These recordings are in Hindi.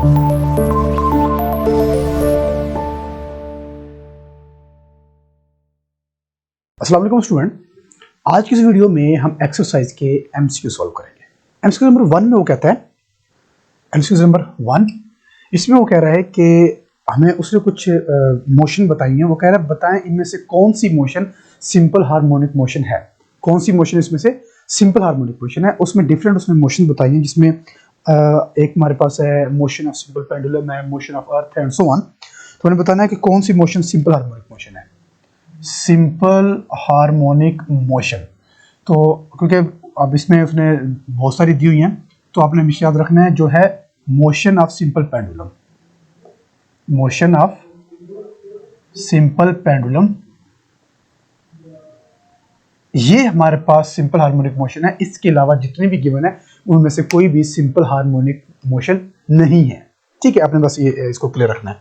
अस्सलाम वालेकुम स्टूडेंट, आज की इस वीडियो में हम एक्सरसाइज के एमसीक्यू सॉल्व करेंगे। एमसीक्यू नंबर 1 में वो कहता है, एमसीक्यू नंबर 1 इसमें वो कह रहा है कि हमें उसने कुछ मोशन बताई है। वो कह रहा है बताएं इनमें से कौन सी मोशन सिंपल हार्मोनिक मोशन है। कौन सी मोशन इसमें से सिंपल हार्मोनिक मोशन है। उसमें डिफरेंट उसने मोशन बताई हैं, जिसमें एक हमारे पास है मोशन ऑफ सिंपल पेंडुलम है, मोशन ऑफ अर्थ है एंड सो ऑन। तो हमें बताना है कि कौन सी मोशन सिंपल हार्मोनिक मोशन है। सिंपल हार्मोनिक मोशन, तो क्योंकि अब इसमें उसने बहुत सारी दी हुई हैं, तो आपने हमेशा याद रखना है जो है motion of simple pendulum. Motion of simple pendulum ये हमारे पास सिंपल हार्मोनिक मोशन है। इसके अलावा जितने भी गिवन है उनमें से कोई भी सिंपल हार्मोनिक मोशन नहीं है। ठीक है, आपने बस ये इसको क्लियर रखना है।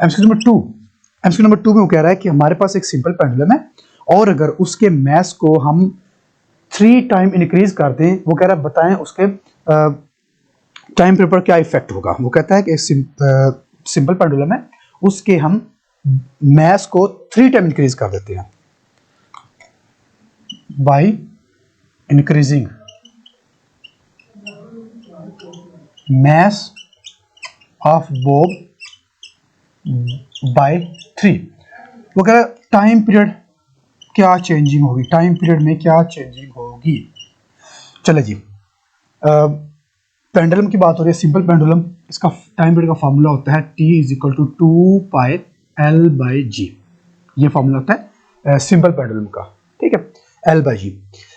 एमसीक्यू नंबर 2, एमसीक्यू नंबर 2 में वो कह रहा है कि हमारे पास एक सिंपल पेंडुलम है और अगर उसके मास को हम 3 टाइम इंक्रीज कर दें, वो कह रहा है बताएं उसके टाइम पीरियड पर क्या इफेक्ट होगा। वो कहता है कि सिंपल पेंडुलम है, उसके हम मास को 3 टाइम इंक्रीज कर देते हैं by increasing mass of bob by 3। वो कह रहा है टाइम पीरियड क्या चेंजिंग होगी, टाइम पीरियड में क्या चेंजिंग होगी। चले जी, पेंडुलम की बात हो रही है, सिंपल पेंडुलम। इसका टाइम पीरियड का फार्मूला होता है T = 2 पाई L/G। ये फार्मूला होता है सिंपल पेंडुलम का, ठीक है, L/G।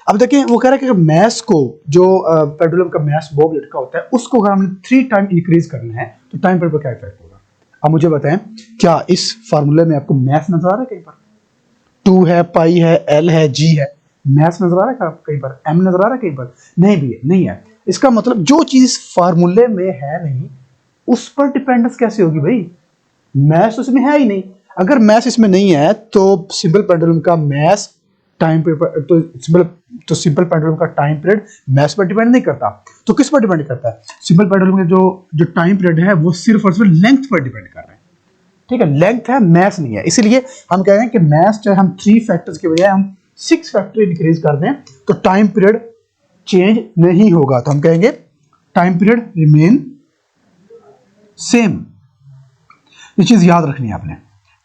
अब देखें, वो कह रहा है कि मैस को जो पेंडुलम का मैस बॉब लटका होता है उसको अगर हमने 3 टाइम इंक्रीज करना है तो टाइम पीरियड पर क्या इफेक्ट होगा। अब मुझे बताएं, क्या इस फार्मूले में आपको मैथ नजर आ रहा है? कहीं पर 2 है, पाई है, L है, G है, मैथ नजर आ रहा है कहीं पर? M नजर आ रहा है कहीं पर? नहीं भी है, नहीं है। इसका मतलब जो चीज फार्मूले में है नहीं उस पर डिपेंडेंस कैसे होगी भाई? मैथ उसमें है ही नहीं। अगर मैथ इसमें नहीं है तो सिंपल पेंडुलम का मैथ टाइम पीरियड तो सिंपल पेंडुलम का टाइम पीरियड मैथ पर डिपेंड नहीं करता। तो किस पर डिपेंड करता है? सिंपल पेंडुलम का जो टाइम पीरियड है वो सिर्फ और सिर्फ लेंथ पर डिपेंड कर रहा है। ठीक है, लेंथ है, मैथ नहीं है। इसीलिए हम कह रहे हैं कि मैथ चाहे हम 3 फैक्टर्स के बजाय हम 6 फैक्टर इंक्रीज कर दें तो टाइम पीरियड चेंज नहीं होगा। तो हम कहेंगे टाइम पीरियड रिमेन सेम। ये चीज याद रखनी है आपने,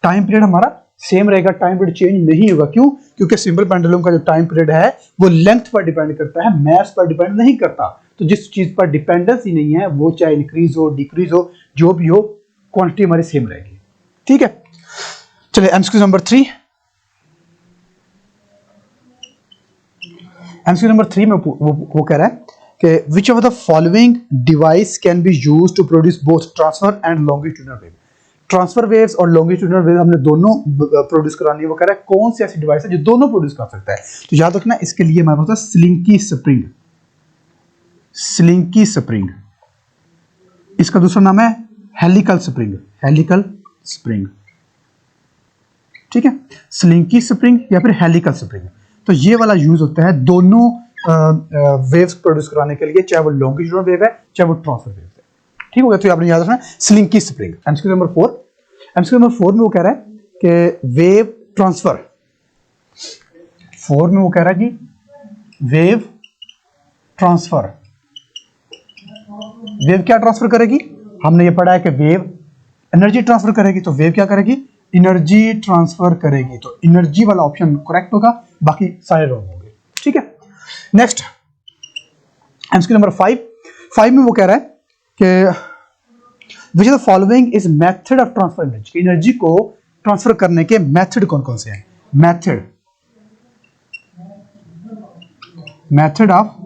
टाइम पीरियड हमारा सेम रहेगा, टाइम पीरियड चेंज नहीं होगा। क्यों? क्योंकि सिंपल पेंडुलम का जो टाइम पीरियड है वो लेंथ पर डिपेंड करता है, मैथ पर डिपेंड नहीं करता। तो जिस चीज पर डिपेंडेंस ही नहीं है वो चाहे इंक्रीज हो डिक्रीज हो जो भी हो, क्वांटिटी हमारी सेम रहेगी। ठीक है, चलिए एमसीक्यू नंबर 3। एमसीक्यू नंबर 3 में वो कह रहा है कि which of the following device can be used to produce both transfer and longitudinal wave. Transfer waves और लॉन्गिट्यूडिनल वेव हमने दोनों प्रोड्यूस करानी है। वो कह रहा है कौन सी ऐसी डिवाइस है जो दोनों प्रोड्यूस कर सकता है। तो याद रखना, इसके लिए हमारे पास स्लिंकी स्प्रिंग। स्लिंकी स्प्रिंग, इसका दूसरा नाम है हेलिकल स्प्रिंग। हेलिकल स्प्रिंग, ठीक है, स्लिंकी स्प्रिंग या फिर हेलिकल स्प्रिंग। तो ये वाला यूज होता है दोनों वेव्स प्रोड्यूस कराने के लिए, चाहे वो लॉन्गिट्यूडिनल वेव है चाहे वो ट्रांसफर वेव है। ठीक हो गया, तो आपने याद रखना slinky spring. MCQ number 4, MCQ number 4 में वो कह रहा है कि वेव ट्रांसफर। 4 में वो कह रहा है कि वेव ट्रांसफर। वेव क्या ट्रांसफर करेगी? हमने ये पढ़ा है कि वेव एनर्जी ट्रांसफर करेगी। तो वेव क्या करेगी? एनर्जी ट्रांसफर करेगी। तो एनर्जी वाला ऑप्शन करेक्ट होगा, बाकी सारे रॉन्ग होंगे। ठीक है, नेक्स्ट एमसीक्यू नंबर 5 में वो कह रहा है कि which of the following is method of transfer energy. Energy को ट्रांसफर करने के मेथड कौन कौन से हैं? Method of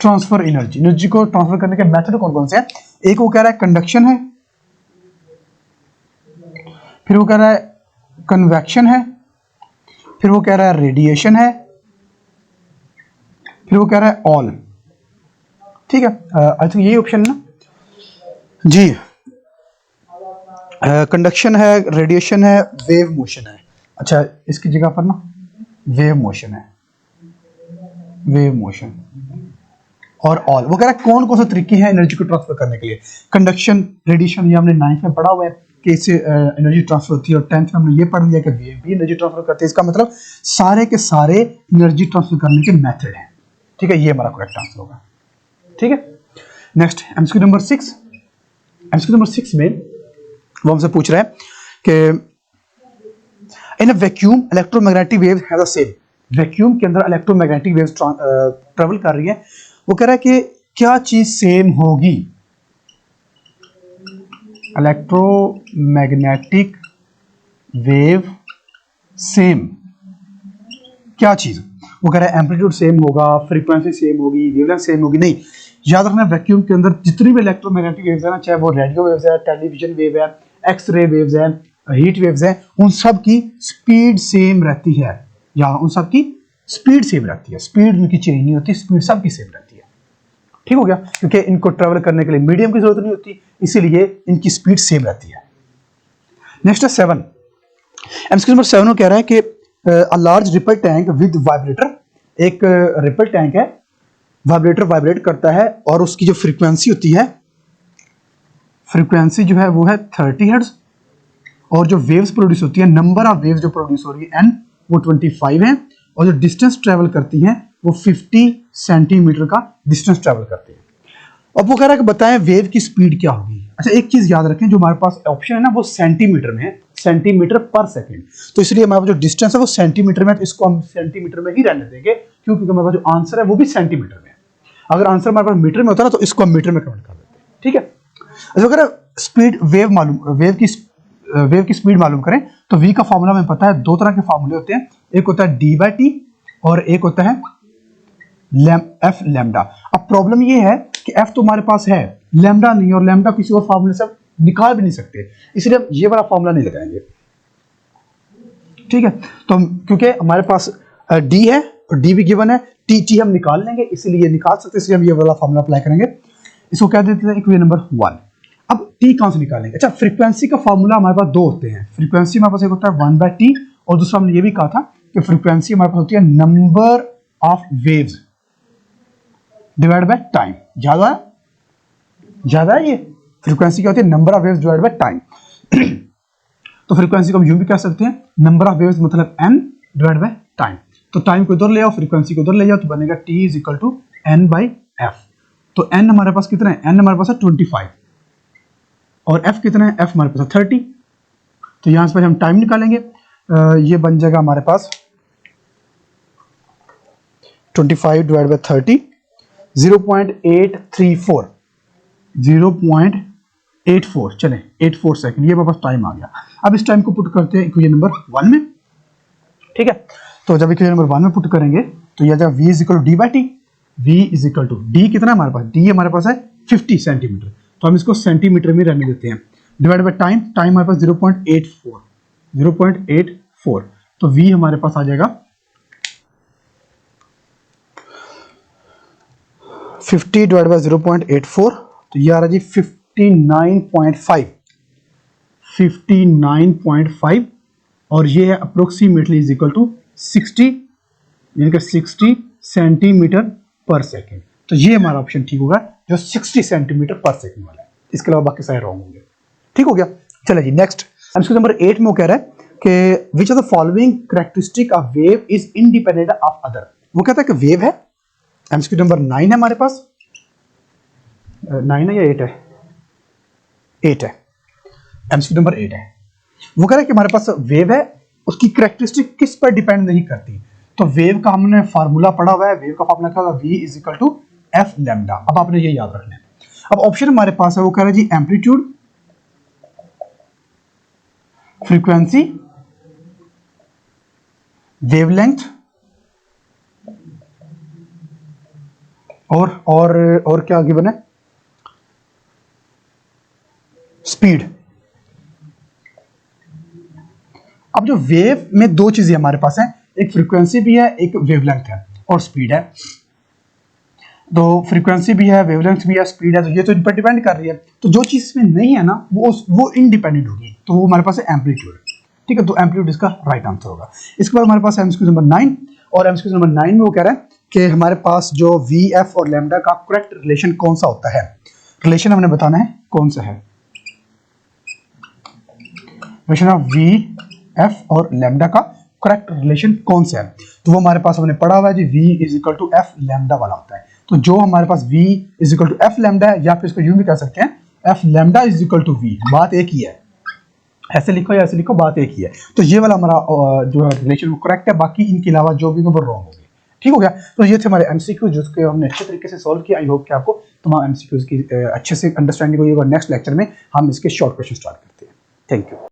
transfer energy, energy को ट्रांसफर करने के मेथड कौन कौन से हैं? एक वो कह रहा है कंडक्शन है, फिर वो कह रहा है कन्वेक्शन है, फिर वो कह रहा है रेडिएशन है, फिर वो कह रहा है ऑल। ठीक है, आई थिंक यही ऑप्शन है ना जी। कंडक्शन है, रेडिएशन है, वेव मोशन है। अच्छा, इसकी जगह पर ना वेव मोशन है, वेव मोशन। और ऑल। वो कह रहा है कौन कौन से तरीके हैं एनर्जी को ट्रांसफर करने के लिए। कंडक्शन, रेडिएशन, ये हमने 9th में पढ़ा हुआ है कि इससे एनर्जी ट्रांसफर होती है, और 10th में हमने ये पढ़ लिया कि वेव भी एनर्जी ट्रांसफर करते हैं। इसका मतलब सारे के सारे एनर्जी ट्रांसफर करने के मेथड हैं। ठीक है, ये हमारा करेक्ट आंसर होगा। ठीक है, next MCQ number 6। MCQ number 6 में वो हमसे पूछ रहा है कि in a vacuum electromagnetic waves have the same. Vacuum के अंदर इलेक्ट्रोमैग्नेटिक वेव्स ट्रेवल कर रही है। वो कह रहा है कि क्या चीज सेम होगी। इलेक्ट्रोमैग्नेटिक वेव सेम, क्या चीज। वो कह रहा है एम्पलीट्यूड सेम होगा, फ्रीक्वेंसी सेम होगी, वेवलेंथ सेम होगी। नहीं, याद रखना वैक्यूम के अंदर जितनी भी इलेक्ट्रोमैग्नेटिक वेव्स है ना, चाहे वो रेडियो वेव्स है, टेलीविजन वेव है, एक्सरे वेव्स है, हीट वेव्स है, उन सब की स्पीड सेम रहती है। या उन सब की स्पीड सेम रहती है, स्पीड उनकी चेंज नहीं होती, स्पीड सबकी सेम रहती है। ठीक हो गया, क्योंकि इनको ट्रेवल करने के लिए मीडियम की जरूरत नहीं होती, इसीलिए इनकी स्पीड सेम रहती है। नेक्स्ट है 7। एमसीक्यू नंबर 7 में कह रहा है कि a large ripple tank with vibrator. एक रिपल टैंक है, वाइब्रेटर वाइब्रेट करता है, और उसकी जो फ्रीक्वेंसी होती है, फ्रीक्वेंसी जो है वो है 30 हर्ट्ज, और जो वेव्स प्रोड्यूस होती है, नंबर ऑफ वेव्स जो प्रोड्यूस हो रही है n, वो 25 है, और जो डिस्टेंस ट्रेवल करती हैं वो 50 सेंटीमीटर का डिस्टेंस ट्रेवल करती है। अब वो कह रहा है कि बताएं वेव की स्पीड क्या होगी। अच्छा, एक चीज याद रखें, जो हमारे पास ऑप्शन है ना वो सेंटीमीटर में है, सेंटीमीटर पर सेकंड, तो इसलिए हमारे पास जो डिस्टेंस है वो सेंटीमीटर में है, तो इसको हम सेंटीमीटर में ही रहने देंगे, क्योंकि हमारे पास जो आंसर है वो भी सेंटीमीटर में है। अगर आंसर हमारे पास मीटर में होता ना तो इसको हम मीटर में कन्वर्ट कर देते हैं। ठीक है, अच्छा, अगर स्पीड वेव की स्पीड मालूम करें तो v का फॉर्मूला हमें पता है। दो तरह के फॉर्मूले होते हैं, एक होता है d/t और एक होता है f लैम्डा। अब प्रॉब्लम ये है कि f तो हमारे पास है, लैम्डा नहीं, और लैम्डा किसी और फॉर्मूले से निकाल भी नहीं सकते, इसलिए हम ये वाला फॉर्मूला नहीं लगाएंगे। ठीक है, तो हम क्योंकि हमारे पास d है और d भी गिवन है, t हम निकाल लेंगे, इसीलिए निकाल सकते, इसलिए हम ये वाला फॉर्मूला अप्लाई करेंगे। इसको क्या देते हैं, इक्वेशन नंबर 1। अब t कहां से निकालेंगे। अच्छा, फ्रीक्वेंसी का फॉर्मूला हमारे पास दो होते हैं। फ्रीक्वेंसी हमारे पास एक होता है 1/t, और दूसरा हमने ये भी कहा था कि फ्रीक्वेंसी हमारे पास होती है number of waves divide by time. ज्यादा है ये फ्रीक्वेंसी क्या होती है, number of waves divide by time. तो फ्रीक्वेंसी को हम यूं भी कह सकते हैं, नंबर ऑफ वेव्स मतलब n डिवाइड बाय टाइम। तो टाइम को इधर ले आओ, फ्रीक्वेंसी को उधर ले जाओ, तो बनेगा t is equal to n/f। तो n हमारे पास कितना है, n हमारे पास है 25, और f कितना है, f हमारे पास है 30। तो यहां से हम टाइम निकालेंगे, ये बन जाएगा हमारे पास 25 डिवाइड बाय 30, 0.834, 0.84, चले 84 सेकंड, ये हमारे पास टाइम आ गया। अब इस टाइम को पुट करते हैं इक्वेशन नंबर 1 में। ठीक है, तो जब इक्वेशन नंबर 1 में पुट करेंगे तो यह जाएगा v is equal to d/t। v is equal to d कितना हमारे पास, d हमारे पास है 50 सेंटीमीटर, तो हम इसको सेंटीमीटर में रहने देते हैं, डिवाइड बाय टाइम, टाइम हमारे पास 0.84, तो v हमारे पास आ जाएगा 50 डिवाइड बाय 0.84, तो ये आ रहा जी 59.5, और ये है अप्रोक्सीमेटली इज इक्वल टू 60, यानी कि 60 सेंटीमीटर पर सेकेंड। तो ये हमारा ऑप्शन ठीक होगा, जो 60 सेंटीमीटर पर सेकेंड वाला है। इसके अलावा बाकी सारे रॉन्ग होंगे। ठीक हो गया, चलिए जी नेक्स्ट। एमसीक्यू नंबर 8 में वो कह रहा है कि which of the following characteristic of wave is independent of other. वो कहता है कि वेव है। एमसीक्यू नंबर 9 है हमारे पास, 9 है या 8 है, 8 है। एमसीक्यू नंबर 8 है। वो कह रहा है कि हमारे पास वेव है, उसकी कैरेक्टरिस्टिक किस पर डिपेंड नहीं करती। तो वेव का हमने फार्मूला पढ़ा हुआ है, वेव का फार्मूला क्या होगा, v is equal to f lambda. अब आपने ये याद रखना है। अब ऑप्शन हमारे पास है, वो कह रहा है जी एम्पलीट्यूड, फ्रीक्वेंसी, वेवलेंथ और क्या गिवन है, स्पीड। अब जो वेव में दो चीजें हमारे पास हैं, एक फ्रीक्वेंसी भी है, एक वेवलेंथ है और स्पीड है। तो फ्रीक्वेंसी भी है, वेवलेंथ भी है, स्पीड है, तो ये तो इन पर डिपेंड कर रही है। तो जो चीज इसमें नहीं है ना वो इंडिपेंडेंट होगी, तो वो हमारे पास है एम्पलीट्यूड। ठीक है, तो एम्पलीट्यूड इसका राइट आंसर होगा। इसके बाद हमारे पास एमसीक्यू नंबर 9, और एमसीक्यू नंबर 9 में वो कह रहा है कि हमारे पास जो वी एफ और लैम्डा का करेक्ट रिलेशन कौन सा होता है। रिलेशन हमने बताना है कौन सा है, रिलेशन ऑफ वी एफ और लैम्डा का करेक्ट रिलेशन कौन सा है। तो वो हमारे पास हमने पढ़ा हुआ है जी, v is equal to f lambda वाला होता है। तो जो हमारे पास v is equal to f lambda है, या फिर इसको यूं भी कह सकते हैं f lambda is equal to v, बात एक ही है, ऐसे लिखो या ऐसे लिखो, बात एक ही है। तो ये वाला हमारा जो है रिलेशन वो करेक्ट है, बाकी इनके अलावा जो भी वो रॉन्ग हो गए। ठीक हो गया। तो ये थे हमारे एमसीक्यू जिसको हमने अच्छे तरीके से सॉल्व किया। आई होप कि आपको तमाम एमसीक्यूज की अच्छे से अंडरस्टैंडिंग हुई होगा। नेक्स्ट लेक्चर में हम इसके शॉर्ट क्वेश्चन स्टार्ट करते हैं। Thank you.